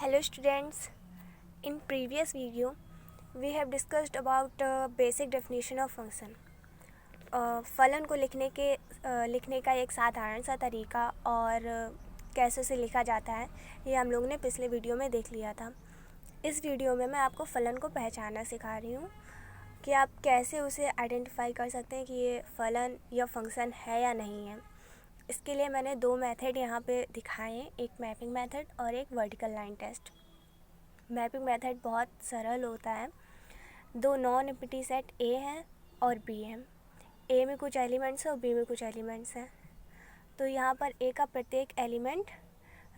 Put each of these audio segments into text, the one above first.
Hello students, in previous video we have discussed about basic definition of function. फलन को लिखने का एक साधारण सा तरीका और कैसे उसे लिखा जाता है ये हम लोगों ने पिछले वीडियो में देख लिया था। इस वीडियो में मैं आपको फलन को पहचानना सिखा रही हूँ कि आप कैसे उसे आइडेंटिफाई कर सकते हैं कि ये फलन या फंक्शन है या नहीं है। इसके लिए मैंने दो मेथड यहाँ पे दिखाए हैं, एक मैपिंग मेथड और एक vertical line test. Mapping method बहुत सरल होता है। दो नॉन एम्प्टी सेट ए है और बी है। ए में कुछ एलिमेंट्स है और बी में कुछ एलिमेंट्स हैं। तो यहाँ पर ए का प्रत्येक एलिमेंट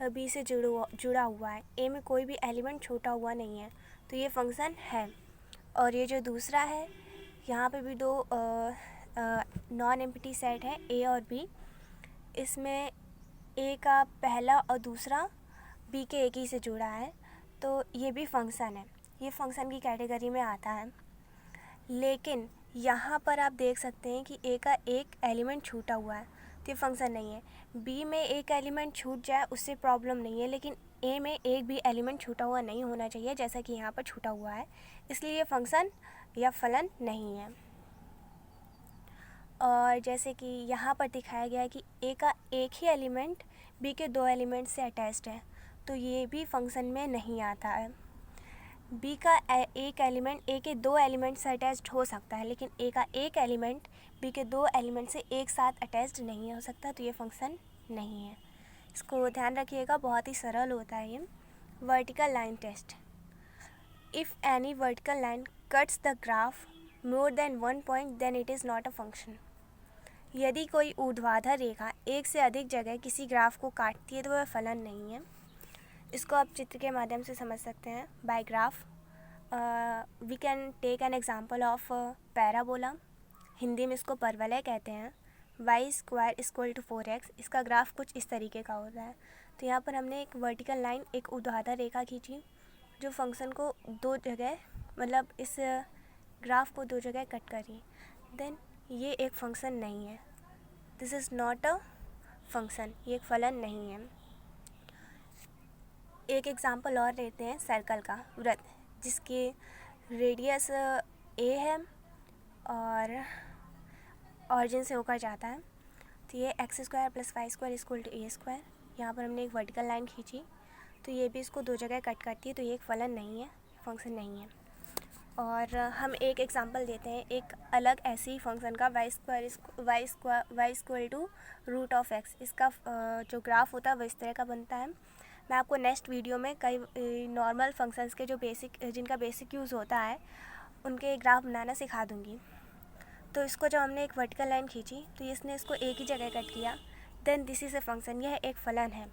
बी से जुड़ा हुआ है। ए में कोई भी एलिमेंट छूटा हुआ नहीं है, तो ये फंक्शन है। और ये जो दूसरा है, यहाँ पे भी दो नॉन एम्प्टी सेट है ए और बी। इसमें ए का पहला और दूसरा बी के एक ही से जुड़ा है, तो ये भी फंक्शन है, ये फंक्शन की कैटेगरी में आता है। लेकिन यहाँ पर आप देख सकते हैं कि ए का एक एलिमेंट छूटा हुआ है, तो ये फंक्शन नहीं है। बी में एक एलिमेंट छूट जाए उससे प्रॉब्लम नहीं है, लेकिन ए में एक भी एलिमेंट छूटा हुआ नहीं होना चाहिए, जैसा कि यहाँ पर छूटा हुआ है, इसलिए ये फंक्शन या फलन नहीं है। और जैसे कि यहाँ पर दिखाया गया है कि ए का एक ही एलिमेंट बी के दो एलिमेंट से अटैच्ड है, तो ये भी फंक्शन में नहीं आता है। बी का एक एलिमेंट ए के दो एलिमेंट से अटैच्ड हो सकता है, लेकिन ए का एक एलिमेंट बी के दो एलिमेंट से एक साथ अटैच्ड नहीं हो सकता, तो ये फंक्शन नहीं है। इसको ध्यान रखिएगा, बहुत ही सरल होता है ये। Vertical line test. If any vertical line cuts the graph more than one point then it is not a function. यदि कोई ऊर्ध्वाधर रेखा एक से अधिक जगह किसी ग्राफ को काटती है तो वह फलन नहीं है। इसको आप चित्र के माध्यम से समझ सकते हैं। By graph we can take an example of parabola. Hindi में इसको परवलय कहते हैं। y² = 4x। इसका ग्राफ कुछ इस तरीके का होता है। तो यहाँ पर हमने एक वर्टिकल लाइन, एक ऊर्ध्वाधर रेखा खींची जो फंक्शन को दो जगह, मतलब इस ग्राफ को दो जगह कट करी। देन ये एक फंक्शन नहीं है, this is not a function, ये एक फलन नहीं है। एक एग्जांपल और लेते हैं सर्कल का, वृत्त, जिसकी रेडियस ए है और ऑरिजिन से होकर जाता है। तो ये x² + y² = a²। यहाँ पर हमने एक वर्टिकल लाइन खींची, तो ये भी इसको दो जगह कट करती है, तो ये एक फलन नहीं है, फंक्शन नहीं है। और हम एक एग्जांपल देते हैं एक अलग ऐसी फंक्शन का, y² = x। इसका जो ग्राफ होता है वो इस तरह का बनता है। मैं आपको नेक्स्ट वीडियो में कई नॉर्मल फंक्शंस के जिनका बेसिक यूज़ होता है उनके ग्राफ बनाना सिखा दूँगी। तो इसको जब हमने एक वर्टिकल लाइन खींची तो इसने इसको एक ही जगह कट किया, then this is a function, यह एक फलन है।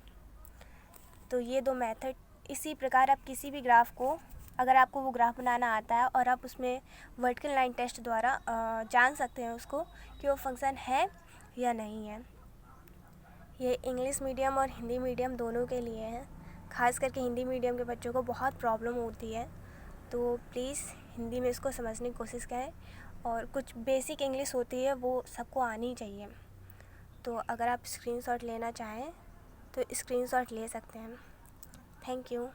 तो ये दो मेथड, इसी प्रकार आप किसी भी ग्राफ को, अगर आपको वो ग्राफ बनाना आता है और आप उसमें वर्टिकल लाइन टेस्ट द्वारा जान सकते हैं उसको कि वो फंक्शन है या नहीं है। ये इंग्लिश मीडियम और हिंदी मीडियम दोनों के लिए है। ख़ास करके हिंदी मीडियम के बच्चों को बहुत प्रॉब्लम होती है, तो प्लीज़ हिंदी में इसको समझने की कोशिश करें। और कुछ बेसिक इंग्लिश होती है वो सबको आनी चाहिए। तो अगर आप स्क्रीनशॉट लेना चाहें तो स्क्रीनशॉट ले सकते हैं। Thank you.